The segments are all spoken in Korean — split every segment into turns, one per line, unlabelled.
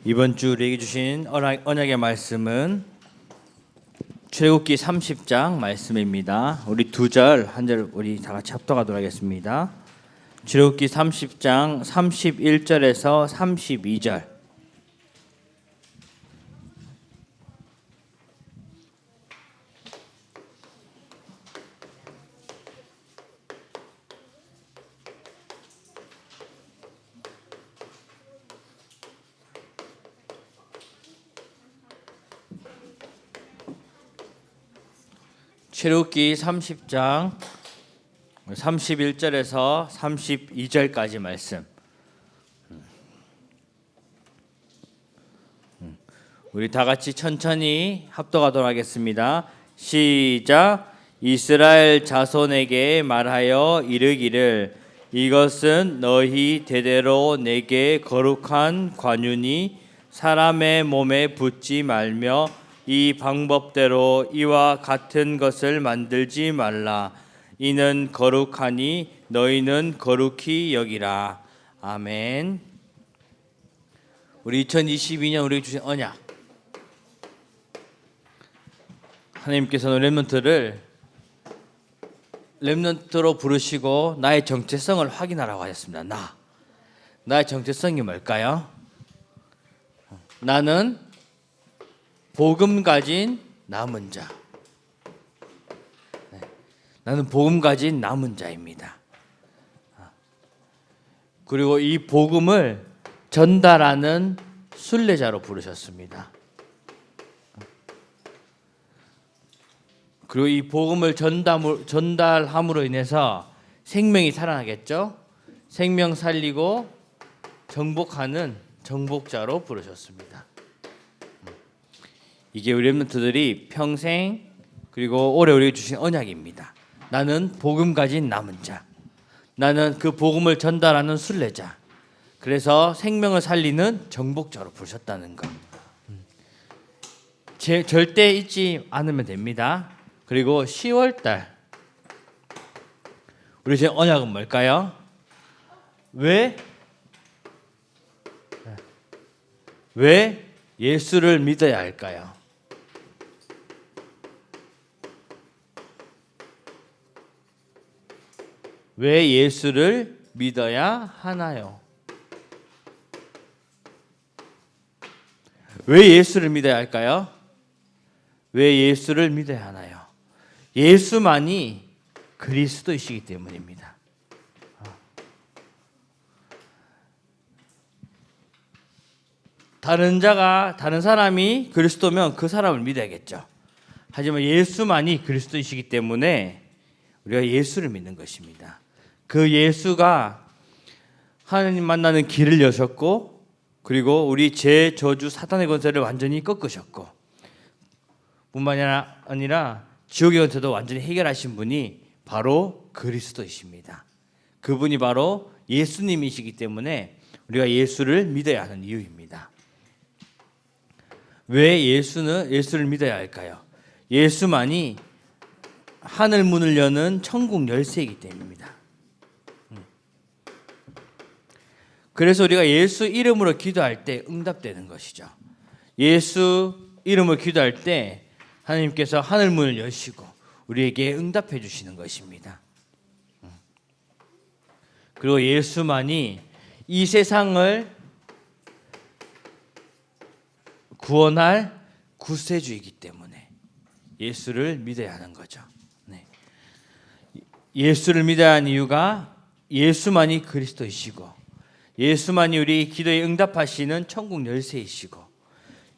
이번 주 우리에게 주신 언약의 말씀은 출애굽기 30장 말씀입니다. 우리 두 절, 한 절 우리 다 같이 합독하도록 하겠습니다. 출애굽기 30장 31절에서 32절. 출애굽기 30장 31절에서 32절까지 말씀. 우리 다 같이 천천히 합독하도록 하겠습니다. 시작. 이스라엘 자손에게 말하여 이르기를 이것은 너희 대대로 내게 거룩한 관윤이 사람의 몸에 붙지 말며 이 방법대로 이와 같은 것을 만들지 말라. 이는 거룩하니 너희는 거룩히 여기라. 아멘. 우리 2022년 우리에게 주신 언약, 하나님께서는 렘넌트로 부르시고 나의 정체성을 확인하라고 하셨습니다. 나의 정체성이 뭘까요? 나는 복음 가진 남은 자. 나는 복음 가진 남은 자입니다. 그리고 이 복음을 전달하는 순례자로 부르셨습니다. 그리고 이 복음을 전달함으로 인해서 생명이 살아나겠죠. 생명 살리고 정복하는 정복자로 부르셨습니다. 이게 우리 렘넌트들이 평생 그리고 오래 우리에게 주신 언약입니다. 나는 복음 가진 남은 자. 나는 그 복음을 전달하는 순례자. 그래서 생명을 살리는 정복자로 부르셨다는 것. 절대 잊지 않으면 됩니다. 그리고 10월달 우리 제 언약은 뭘까요? 왜 예수를 믿어야 할까요? 왜 예수를 믿어야 하나요? 왜 예수를 믿어야 할까요? 왜 예수를 믿어야 하나요? 예수만이 그리스도이시기 때문입니다. 다른 사람이 그리스도면 그 사람을 믿어야겠죠. 하지만 예수만이 그리스도이시기 때문에 우리가 예수를 믿는 것입니다. 그 예수가 하나님 만나는 길을 여셨고, 그리고 우리 죄, 저주, 사탄의 권세를 완전히 꺾으셨고, 뿐만이 아니라 지옥의 권세도 완전히 해결하신 분이 바로 그리스도이십니다. 그분이 바로 예수님이시기 때문에 우리가 예수를 믿어야 하는 이유입니다. 왜 예수를 믿어야 할까요? 예수만이 하늘 문을 여는 천국 열쇠이기 때문입니다. 그래서 우리가 예수 이름으로 기도할 때 응답되는 것이죠. 예수 이름으로 기도할 때 하나님께서 하늘 문을 여시고 우리에게 응답해 주시는 것입니다. 그리고 예수만이 이 세상을 구원할 구세주이기 때문에 예수를 믿어야 하는 거죠. 네. 예수를 믿어야 하는 이유가 예수만이 그리스도이시고, 예수만이 우리 기도에 응답하시는 천국 열쇠이시고,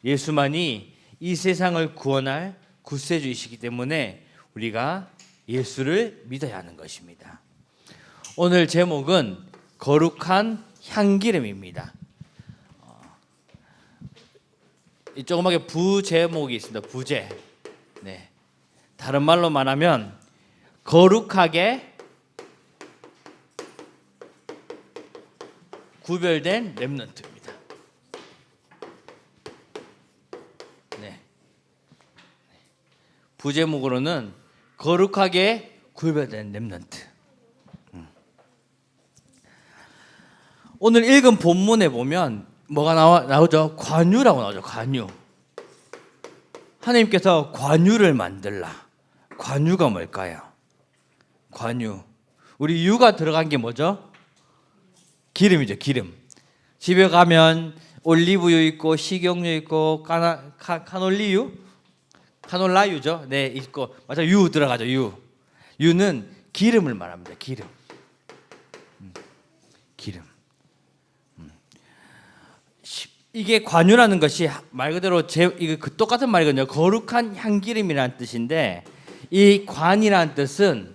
예수만이 이 세상을 구원할 구세주이시기 때문에 우리가 예수를 믿어야 하는 것입니다. 오늘 제목은 거룩한 향기름입니다. 이 조그맣게 부제목이 있습니다. 부제. 네. 다른 말로 말하면 거룩하게 구별된 렘넌트입니다. 네. 부제목으로는 거룩하게 구별된 렘넌트. 오늘 읽은 본문에 보면 뭐가 나오죠? 관유라고 나오죠. 관유. 하나님께서 관유를 만들라. 관유가 뭘까요? 관유. 우리 유가 들어간 게 뭐죠? 기름이죠. 기름. 집에 가면 올리브유 있고 식용유 있고 카놀라유죠. 네, 있고 맞아. 유 들어가죠. 유는 기름을 말합니다. 기름. 기름. 이게 관유라는 것이 말 그대로 이거 그 똑같은 말이거든요. 거룩한 향기름이라는 뜻인데 이 관이라는 뜻은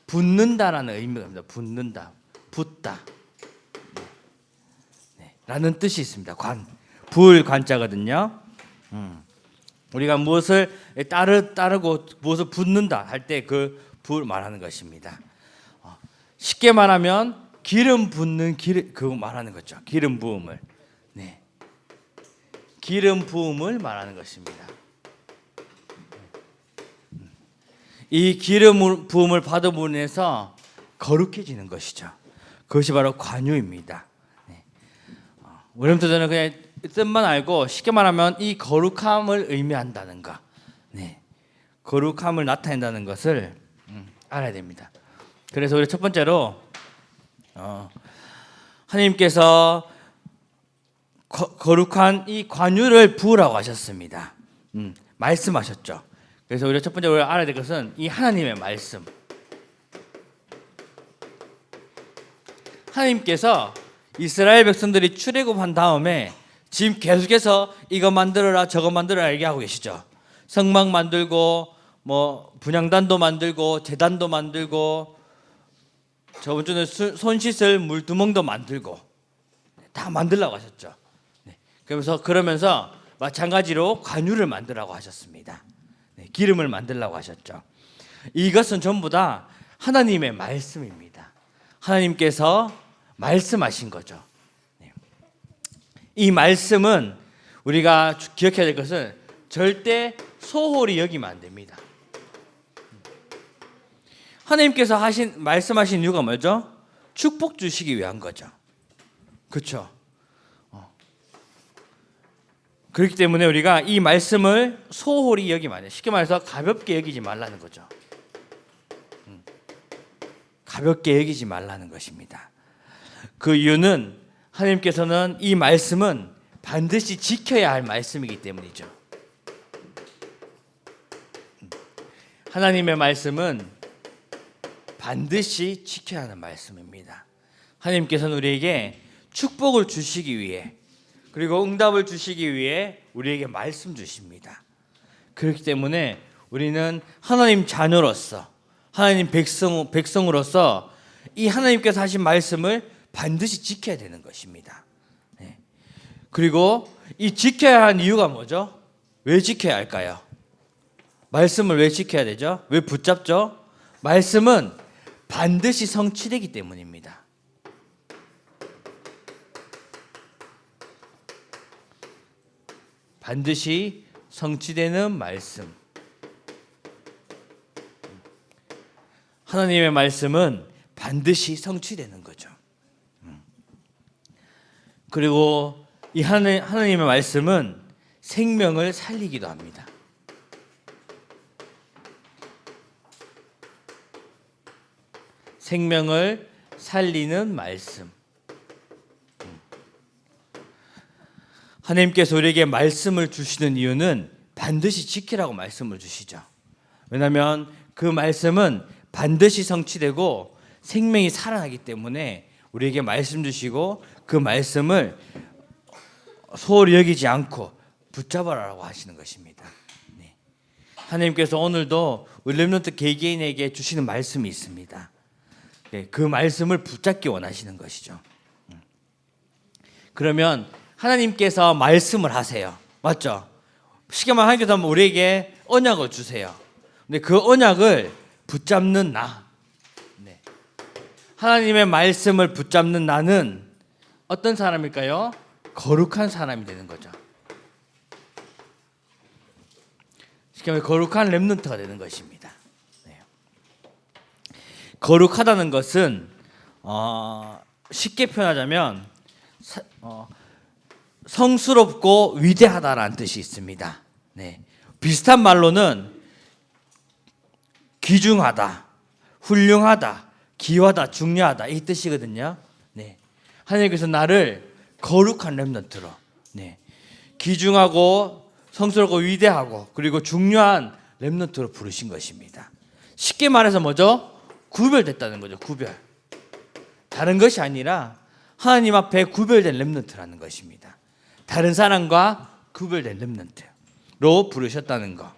붓는다라는 의미입니다. 붓는다, 붓다, 네, 라는 뜻이 있습니다. 부을 관자거든요. 우리가 무엇을 따르고 무엇을 붓는다 할 때 그 부을 말하는 것입니다. 쉽게 말하면 기름 붓는 그거 말하는 거죠. 기름 부음을. 네. 기름 부음을 말하는 것입니다. 이 기름 부음을 받음으로 인해서 거룩해지는 것이죠. 그것이 바로 관유입니다. 원래부터 저는 그냥 뜻만 알고 쉽게 말하면 이 거룩함을 의미한다는 것, 네, 거룩함을 나타낸다는 것을 알아야 됩니다. 그래서 우리 첫 번째로 하나님께서 거룩한 이 관유를 부으라고 하셨습니다. 말씀하셨죠. 그래서 우리가 첫 번째로 알아야 될 것은 이 하나님의 말씀. 하나님께서 이스라엘 백성들이 출애굽한 다음에 지금 계속해서 이거 만들어라 저거 만들어라 얘기하고 계시죠. 성막 만들고 뭐 분향단도 만들고 제단도 만들고 저번 주에 손 씻을 물두멍도 만들고 다 만들라고 하셨죠. 네. 그러면서 마찬가지로 관유를 만들라고 하셨습니다. 네. 기름을 만들라고 하셨죠. 이것은 전부 다 하나님의 말씀입니다. 하나님께서 말씀하신 거죠. 네. 이 말씀은 우리가 기억해야 될 것은 절대 소홀히 여기면 안 됩니다. 하나님께서 말씀하신 이유가 뭐죠? 축복 주시기 위한 거죠. 그렇죠? 그렇기 때문에 우리가 이 말씀을 소홀히 여기면 안 돼요. 쉽게 말해서 가볍게 여기지 말라는 거죠. 가볍게 여기지 말라는 것입니다. 그 이유는 하나님께서는 이 말씀은 반드시 지켜야 할 말씀이기 때문이죠. 하나님의 말씀은 반드시 지켜야 하는 말씀입니다. 하나님께서는 우리에게 축복을 주시기 위해 그리고 응답을 주시기 위해 우리에게 말씀 주십니다. 그렇기 때문에 우리는 하나님 자녀로서 하나님 백성으로서 이 하나님께서 하신 말씀을 반드시 지켜야 되는 것입니다. 네. 그리고 이 지켜야 하는 이유가 뭐죠? 왜 지켜야 할까요? 말씀을 왜 지켜야 되죠? 왜 붙잡죠? 말씀은 반드시 성취되기 때문입니다. 반드시 성취되는 말씀. 하나님의 말씀은 반드시 성취되는 거죠. 그리고 이 하나님의 말씀은 생명을 살리기도 합니다. 생명을 살리는 말씀. 하나님께서 우리에게 말씀을 주시는 이유는 반드시 지키라고 말씀을 주시죠. 왜냐하면 그 말씀은 반드시 성취되고 생명이 살아나기 때문에 우리에게 말씀 주시고 그 말씀을 소홀히 여기지 않고 붙잡아라라고 하시는 것입니다. 네. 하나님께서 오늘도 우리 렘넌트 개개인에게 주시는 말씀이 있습니다. 네, 그 말씀을 붙잡기 원하시는 것이죠. 그러면 하나님께서 말씀을 하세요. 맞죠? 쉽게 말하면 하나님께서 우리에게 언약을 주세요. 근데 그 언약을 붙잡는 나. 네. 하나님의 말씀을 붙잡는 나는 어떤 사람일까요? 거룩한 사람이 되는 거죠. 쉽게 말해 거룩한 렘넌트가 되는 것입니다. 네. 거룩하다는 것은 쉽게 표현하자면 성스럽고 위대하다라는 뜻이 있습니다. 네. 비슷한 말로는 귀중하다, 훌륭하다, 귀하다, 중요하다 이 뜻이거든요. 네. 하나님께서 나를 거룩한 렘넌트로, 네. 귀중하고 성스럽고 위대하고 그리고 중요한 렘넌트로 부르신 것입니다. 쉽게 말해서 뭐죠? 구별됐다는 거죠. 구별. 다른 것이 아니라 하나님 앞에 구별된 렘넌트라는 것입니다. 다른 사람과 구별된 렘넌트로 부르셨다는 거.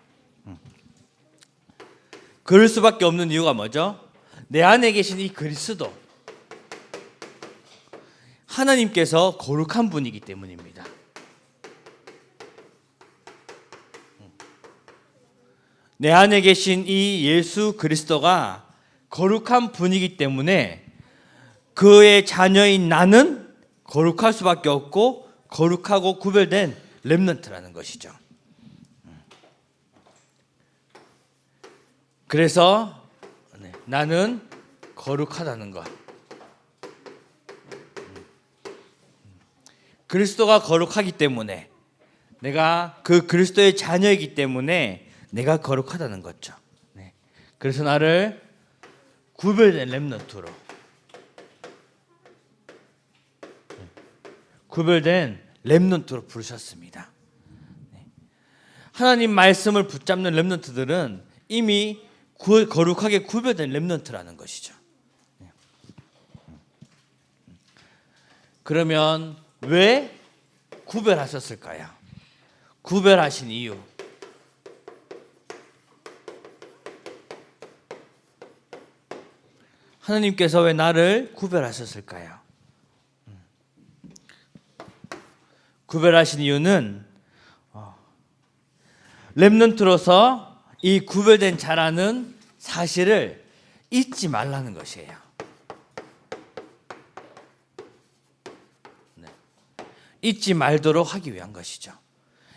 그럴 수밖에 없는 이유가 뭐죠? 내 안에 계신 이 그리스도, 하나님께서 거룩한 분이기 때문입니다. 내 안에 계신 이 예수 그리스도가 거룩한 분이기 때문에 그의 자녀인 나는 거룩할 수밖에 없고 거룩하고 구별된 렘넌트라는 것이죠. 그래서 나는 거룩하다는 것. 그리스도가 거룩하기 때문에, 내가 그 그리스도의 자녀이기 때문에 내가 거룩하다는 거죠. 그래서 나를 구별된 렘넌트로, 구별된 렘넌트로 부르셨습니다. 하나님 말씀을 붙잡는 렘넌트들은 이미 거룩하게 구별된 렘넌트라는 것이죠. 그러면 왜 구별하셨을까요? 구별하신 이유. 하나님께서 왜 나를 구별하셨을까요? 구별하신 이유는 렘넌트로서 이 구별된 자라는 사실을 잊지 말라는 것이에요. 잊지 말도록 하기 위한 것이죠.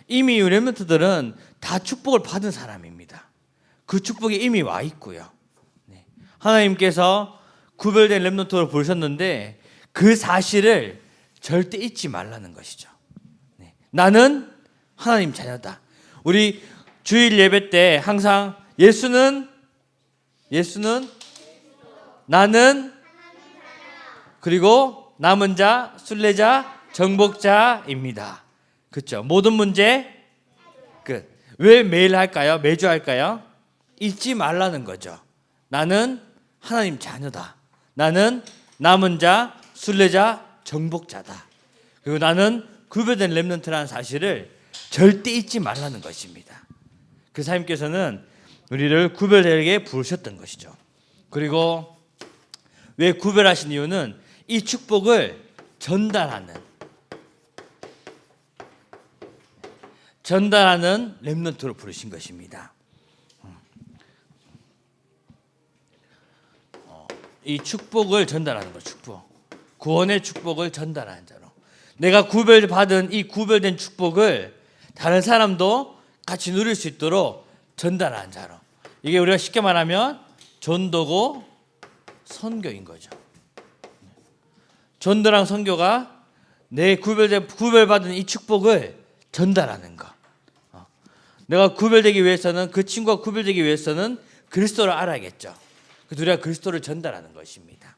이미 렘넌트들은 다 축복을 받은 사람입니다. 그 축복이 이미 와 있고요. 하나님께서 구별된 렘넌트로 부르셨는데 그 사실을 절대 잊지 말라는 것이죠. 나는 하나님 자녀다. 우리 주일 예배 때 항상 예수는 나는 그리고 남은 자, 순례자, 정복자입니다. 그렇죠? 모든 문제 끝. 왜 매일 할까요? 매주 할까요? 잊지 말라는 거죠. 나는 하나님 자녀다. 나는 남은 자, 순례자, 정복자다. 그리고 나는 구별된 렘넌트라는 사실을 절대 잊지 말라는 것입니다. 그래서 하나님께서는 우리를 구별되게 부르셨던 것이죠. 그리고 왜 구별하신 이유는 이 축복을 전달하는 렘넌트로 부르신 것입니다. 이 축복을 전달하는 것, 축복. 구원의 축복을 전달하는 자로. 내가 구별받은 이 구별된 축복을 다른 사람도 같이 누릴 수 있도록 전달하는 자로. 이게 우리가 쉽게 말하면 전도고 선교인 거죠. 전도랑 선교가 내 구별받은 이 축복을 전달하는 것. 내가 구별되기 위해서는, 그 친구가 구별되기 위해서는 그리스도를 알아야겠죠. 그래서 우리가 그리스도를 전달하는 것입니다.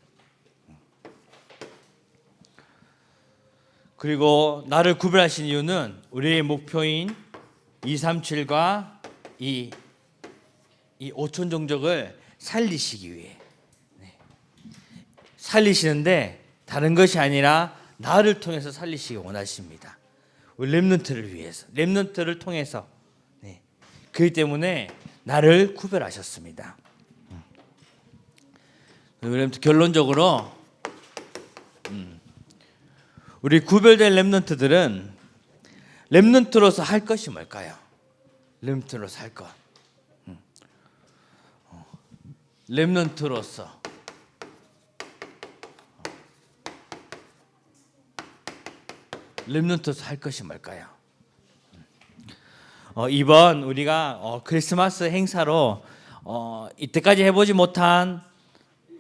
그리고 나를 구별하신 이유는 우리의 목표인 237과 이 5천 종족을 살리시기 위해. 살리시는데 다른 것이 아니라 나를 통해서 살리시기 원하십니다. 우리 렘넌트를 위해서, 렘넌트를 통해서. 그렇기 때문에 나를 구별하셨습니다. 결론적으로 우리 구별된 렘넌트들은 렘넌트로서 할 것이 뭘까요? 렘넌트로서 할 것. 렘넌트로서 할 것이 뭘까요? 이번 우리가 크리스마스 행사로 이때까지 해보지 못한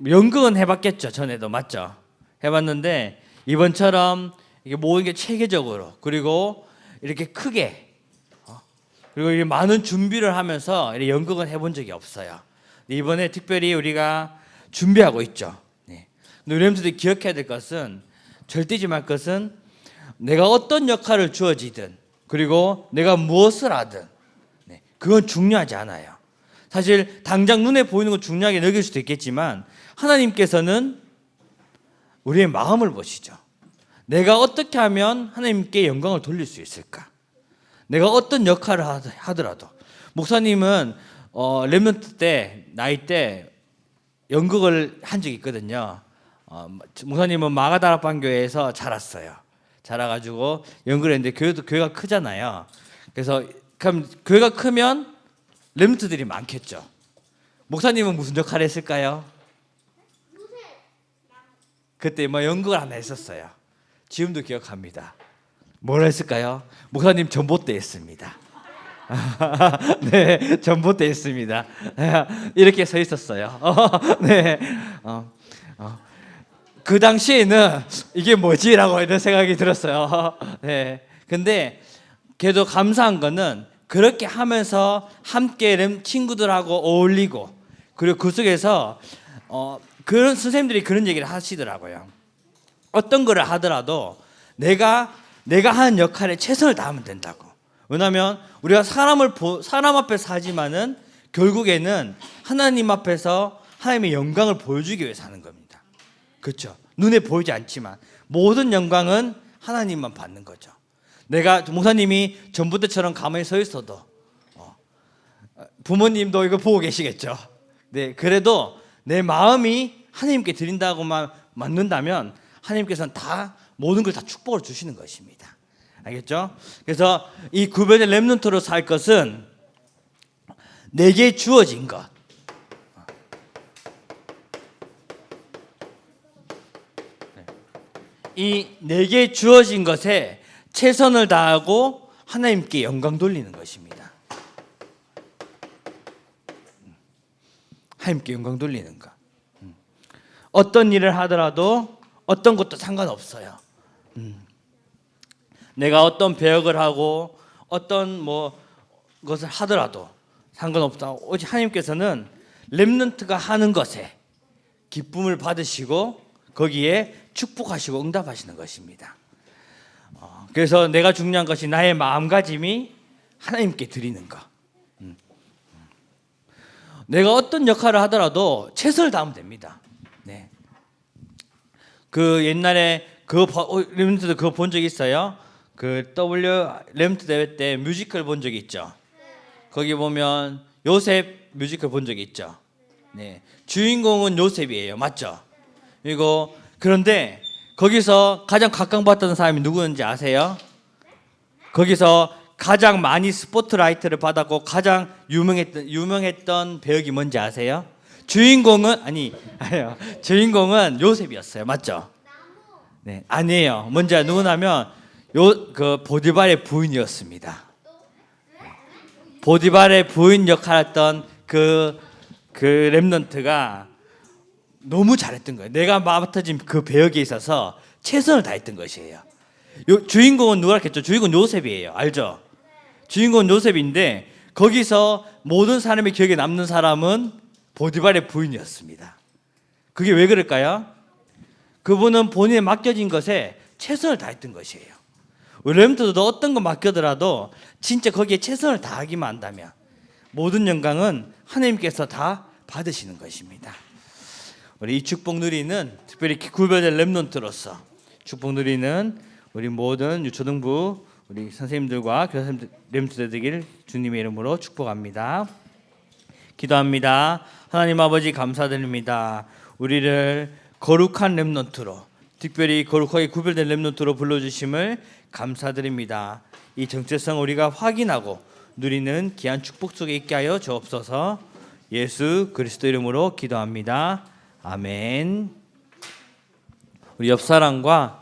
연극은 해봤겠죠. 전에도 맞죠? 해봤는데 이번처럼 이게 모든 게 체계적으로 그리고 이렇게 크게 그리고 이렇게 많은 준비를 하면서 이렇게 연극은 해본 적이 없어요. 이번에 특별히 우리가 준비하고 있죠. 네. 여러분들이 기억해야 될 것은 절대 잊지 말 것은 내가 어떤 역할을 주어지든 그리고 내가 무엇을 하든 그건 중요하지 않아요. 사실 당장 눈에 보이는 건 중요하게 여길 수도 있겠지만 하나님께서는 우리의 마음을 보시죠. 내가 어떻게 하면 하나님께 영광을 돌릴 수 있을까? 내가 어떤 역할을 하더라도 목사님은 렘넌트 때 나이 때 연극을 한 적이 있거든요. 목사님은 마가다락방교회에서 자랐어요. 자라가지고 연극을 했는데 교회가 크잖아요. 그래서 그럼 교회가 크면 렘넌트들이 많겠죠. 목사님은 무슨 역할을 했을까요? 그때 뭐 연극을 하나 했었어요. 지금도 기억합니다. 뭘 했을까요? 목사님 전봇대 했습니다. 네, 전봇대 했습니다. 이렇게 서 있었어요. 네, 그 당시에는 이게 뭐지라고 이런 생각이 들었어요. 네, 근데 그래도 감사한 거는 그렇게 하면서 함께 친구들하고 어울리고 그리고 그 속에서 그런 선생님들이 그런 얘기를 하시더라고요. 어떤 거를 하더라도 내가 하는 역할에 최선을 다하면 된다고. 왜냐하면 우리가 사람 앞에서 하지만은 결국에는 하나님 앞에서 하나님의 영광을 보여주기 위해서 하는 겁니다. 그렇죠? 눈에 보이지 않지만 모든 영광은 하나님만 받는 거죠. 내가 목사님이 전봇대처럼 가만히 서 있어도 부모님도 이거 보고 계시겠죠. 네, 그래도 내 마음이 하나님께 드린다고만 맞는다면 하나님께서는 다 모든 걸 다 축복을 주시는 것입니다. 알겠죠? 그래서 이 구별된 렘넌트로 살 것은 내게 주어진 것. 이 내게 주어진 것에 최선을 다하고 하나님께 영광 돌리는 것입니다. 하나님께 영광 돌리는 것. 어떤 일을 하더라도 어떤 것도 상관없어요. 내가 어떤 배역을 하고 어떤 것을 하더라도 상관없다. 오직 하나님께서는 렘넌트가 하는 것에 기쁨을 받으시고 거기에 축복하시고 응답하시는 것입니다. 그래서 내가 중요한 것이 나의 마음가짐이 하나님께 드리는 것. 내가 어떤 역할을 하더라도 최선을 다하면 됩니다. 네. 그 옛날에 렘넌트도 그거 본 적 있어요? 그 렘넌트 대회 때 뮤지컬 본 적이 있죠. 거기 보면 요셉 뮤지컬 본 적이 있죠. 네. 주인공은 요셉이에요. 맞죠? 그리고 그런데 거기서 가장 각광받던 사람이 누구였는지 아세요? 거기서 가장 많이 스포트라이트를 받았고 가장 유명했던 배역이 뭔지 아세요? 주인공은 요셉이었어요. 맞죠? 네, 아니에요. 뭔지 누구냐면 그 보디발의 부인이었습니다. 보디발의 부인 역할했던 그 렘넌트가 너무 잘했던 거예요. 내가 맡아진 그 배역에 있어서 최선을 다했던 것이에요. 주인공은 누구라겠죠? 주인공은 요셉이에요. 알죠? 주인공은 요셉인데 거기서 모든 사람의 기억에 남는 사람은 보디발의 부인이었습니다. 그게 왜 그럴까요? 그분은 본인에 맡겨진 것에 최선을 다했던 것이에요. 렘넌트도 어떤 거 맡겨더라도 진짜 거기에 최선을 다하기만 한다면 모든 영광은 하나님께서 다 받으시는 것입니다. 우리 이 축복 누리는 특별히 구별된 렘넌트로서 축복 누리는 우리 모든 유초등부 우리 선생님들과 교사 렘넌트 되길 주님의 이름으로 축복합니다. 기도합니다. 하나님 아버지 감사드립니다. 우리를 거룩한 렘넌트로 특별히 거룩하게 구별된 렘넌트로 불러주심을 감사드립니다. 이 정체성 우리가 확인하고 누리는 귀한 축복 속에 있게 하여 주옵소서. 예수 그리스도 이름으로 기도합니다. 아멘. 우리 옆 사람과